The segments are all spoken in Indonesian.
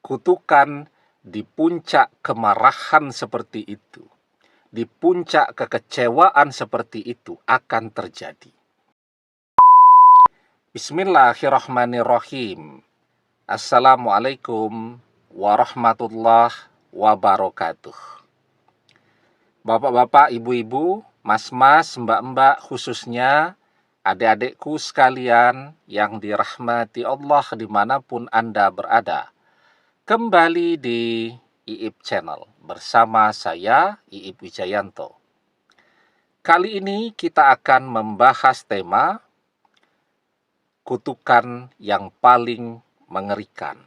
kutukan di puncak kemarahan seperti itu, di puncak kekecewaan seperti itu akan terjadi. Bismillahirrahmanirrahim. Assalamualaikum warahmatullahi wabarakatuh. Bapak-bapak, ibu-ibu, mas-mas, mbak-mbak, khususnya adik-adikku sekalian yang dirahmati Allah dimanapun Anda berada. Kembali di IIP Channel bersama saya, IIP Wijayanto. Kali ini kita akan membahas tema kutukan yang paling mengerikan.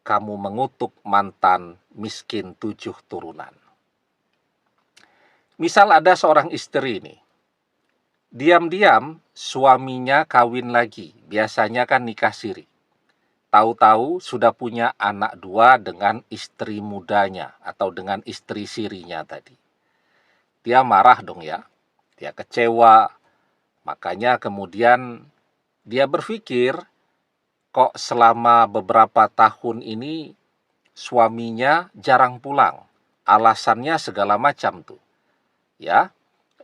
Kamu mengutuk mantan miskin 7 turunan. Misal ada seorang istri nih, diam-diam suaminya kawin lagi, biasanya kan nikah siri. Tahu-tahu sudah punya anak 2 dengan istri mudanya atau dengan istri sirinya tadi. Dia marah dong ya, dia kecewa, makanya kemudian dia berpikir, kok selama beberapa tahun ini suaminya jarang pulang, alasannya segala macam tuh. Ya,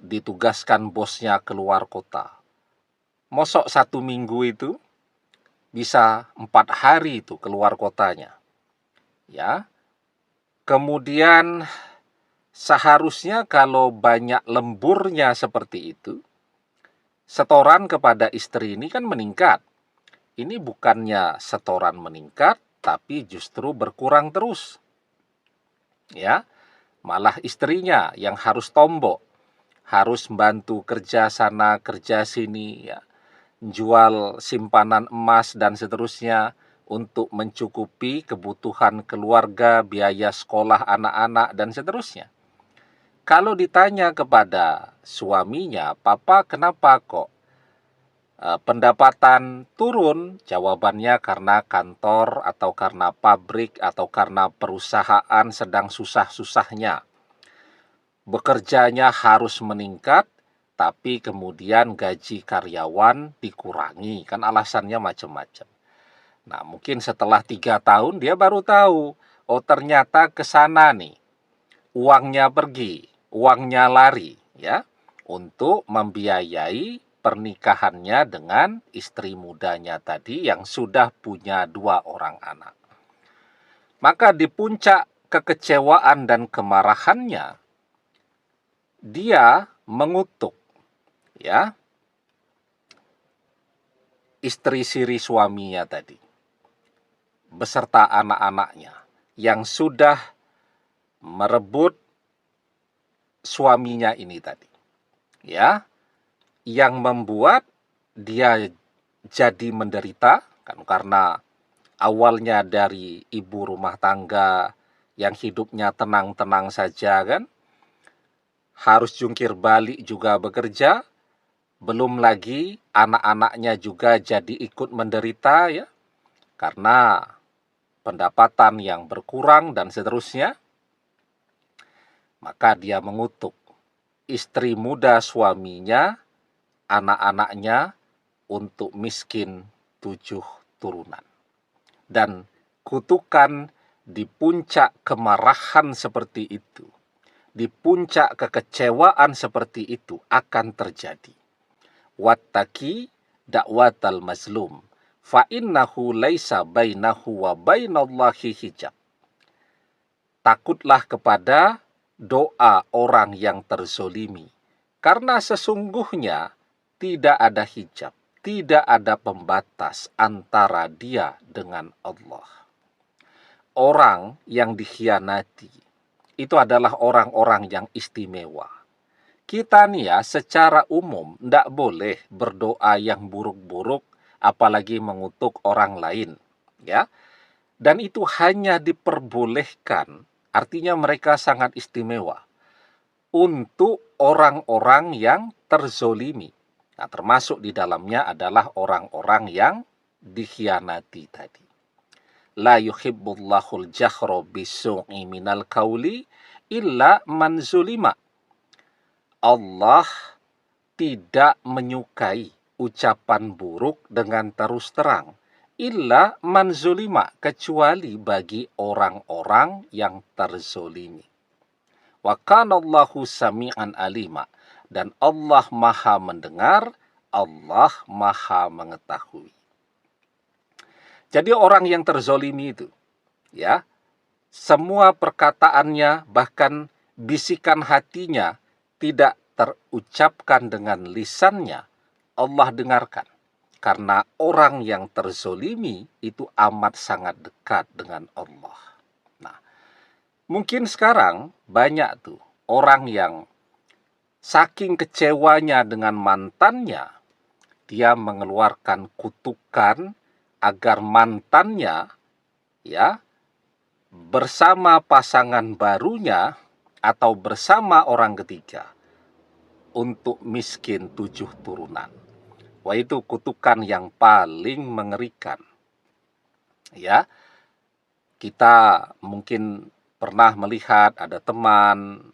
ditugaskan bosnya keluar kota. Mosok 1 minggu itu bisa 4 hari itu keluar kotanya. Ya. Kemudian seharusnya kalau banyak lemburnya seperti itu, setoran kepada istri ini kan meningkat. Ini bukannya setoran meningkat, tapi justru berkurang terus. Ya. Malah istrinya yang harus tombok, harus bantu kerja sana, kerja sini, ya, jual simpanan emas dan seterusnya untuk mencukupi kebutuhan keluarga, biaya sekolah anak-anak dan seterusnya. Kalau ditanya kepada suaminya, "Papa, kenapa kok pendapatan turun?" Jawabannya karena kantor atau karena pabrik atau karena perusahaan sedang susah-susahnya. Bekerjanya harus meningkat, tapi kemudian gaji karyawan dikurangi. Kan alasannya macam-macam. Nah, mungkin setelah 3 tahun dia baru tahu, oh ternyata ke sana nih, uangnya pergi, uangnya lari, ya, untuk membiayai pernikahannya dengan istri mudanya tadi yang sudah punya 2 orang anak. Maka di puncak kekecewaan dan kemarahannya, dia mengutuk, ya, istri siri suaminya tadi beserta anak-anaknya yang sudah merebut suaminya ini tadi, ya, yang membuat dia jadi menderita kan, karena awalnya dari ibu rumah tangga yang hidupnya tenang-tenang saja kan, harus jungkir balik juga bekerja, belum lagi anak-anaknya juga jadi ikut menderita, ya, karena pendapatan yang berkurang dan seterusnya. Maka dia mengutuk istri muda suaminya, anak-anaknya untuk miskin 7 turunan. Dan kutukan di puncak kemarahan seperti itu, di puncak kekecewaan seperti itu akan terjadi. Wattaqi da'watal mazlum fa innahu laisa bainahu wa bainallahi hijab. Takutlah kepada doa orang yang terzolimi, karena sesungguhnya tidak ada hijab, tidak ada pembatas antara dia dengan Allah. Orang yang dikhianati itu adalah orang-orang yang istimewa. Kita nih ya secara umum tidak boleh berdoa yang buruk-buruk, apalagi mengutuk orang lain, ya. Dan itu hanya diperbolehkan, artinya mereka sangat istimewa, untuk orang-orang yang terzolimi. Nah, termasuk di dalamnya adalah orang-orang yang dikhianati tadi. La yuhibbullahul jahra bisu'i minal qauli illa man zulima. Allah tidak menyukai ucapan buruk dengan terus terang, illa man zulima, kecuali bagi orang-orang yang terzolimi. Wa kanallahu sami'an alima, dan Allah maha mendengar, Allah maha mengetahui. Jadi orang yang terzolimi itu, ya, semua perkataannya, bahkan bisikan hatinya tidak terucapkan dengan lisannya, Allah dengarkan. Karena orang yang terzolimi itu amat sangat dekat dengan Allah. Nah, mungkin sekarang banyak tuh orang yang saking kecewanya dengan mantannya, dia mengeluarkan kutukan agar mantannya, ya, bersama pasangan barunya atau bersama orang ketiga untuk miskin 7 turunan. Wah, itu kutukan yang paling mengerikan. Ya, kita mungkin pernah melihat ada teman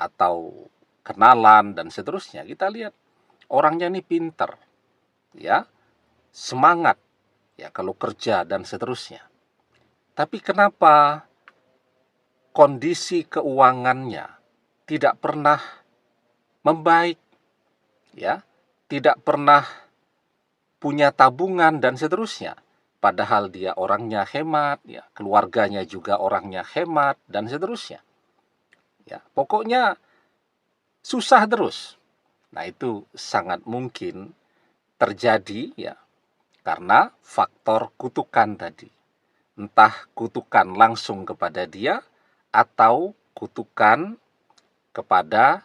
atau kenalan dan seterusnya. Kita lihat orangnya ini pinter, ya, semangat, ya, kalau kerja dan seterusnya. Tapi kenapa kondisi keuangannya tidak pernah membaik, ya, tidak pernah punya tabungan dan seterusnya. Padahal dia orangnya hemat, ya, keluarganya juga orangnya hemat dan seterusnya. Ya, pokoknya susah terus. Nah, itu sangat mungkin terjadi, ya, karena faktor kutukan tadi. Entah kutukan langsung kepada dia atau kutukan kepada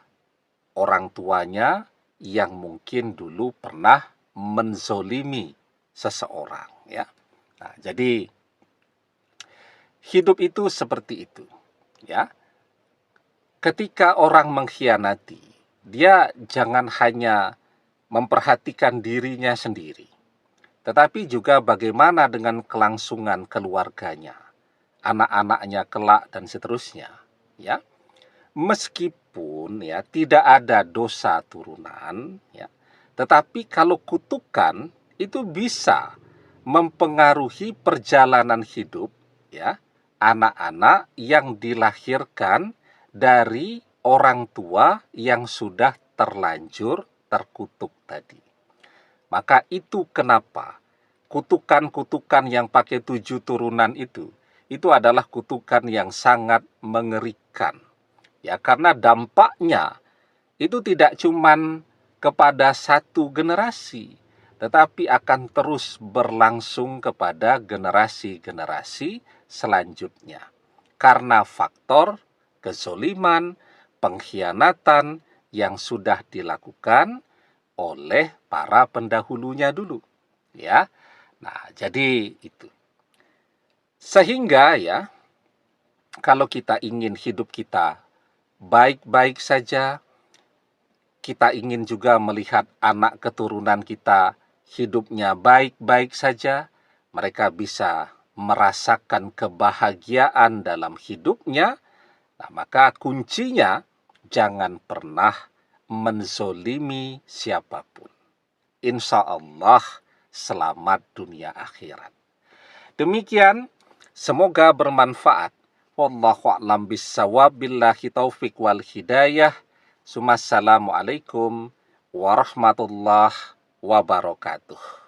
orang tuanya yang mungkin dulu pernah menzolimi seseorang, ya. Nah, jadi hidup itu seperti itu, ya. Ketika orang mengkhianati, dia jangan hanya memperhatikan dirinya sendiri, tetapi juga bagaimana dengan kelangsungan keluarganya, anak-anaknya kelak dan seterusnya, ya. Meskipun, ya, tidak ada dosa turunan, ya, tetapi kalau kutukan itu bisa mempengaruhi perjalanan hidup, ya, anak-anak yang dilahirkan dari orang tua yang sudah terlanjur terkutuk tadi. Maka itu kenapa kutukan-kutukan yang pakai 7 turunan itu adalah kutukan yang sangat mengerikan. Ya, karena dampaknya itu tidak cuman kepada satu generasi, tetapi akan terus berlangsung kepada generasi-generasi selanjutnya. Karena faktor kezoliman, pengkhianatan yang sudah dilakukan oleh para pendahulunya dulu. Ya. Nah, jadi itu. Sehingga, ya, kalau kita ingin hidup kita baik-baik saja, kita ingin juga melihat anak keturunan kita hidupnya baik-baik saja, mereka bisa merasakan kebahagiaan dalam hidupnya, nah, maka kuncinya jangan pernah menzolimi siapapun. Insya Allah selamat dunia akhirat. Demikian, semoga bermanfaat. Wallahu a'lam bissawab, billahi taufik wal hidayah. Assalamualaikum warahmatullahi wabarakatuh.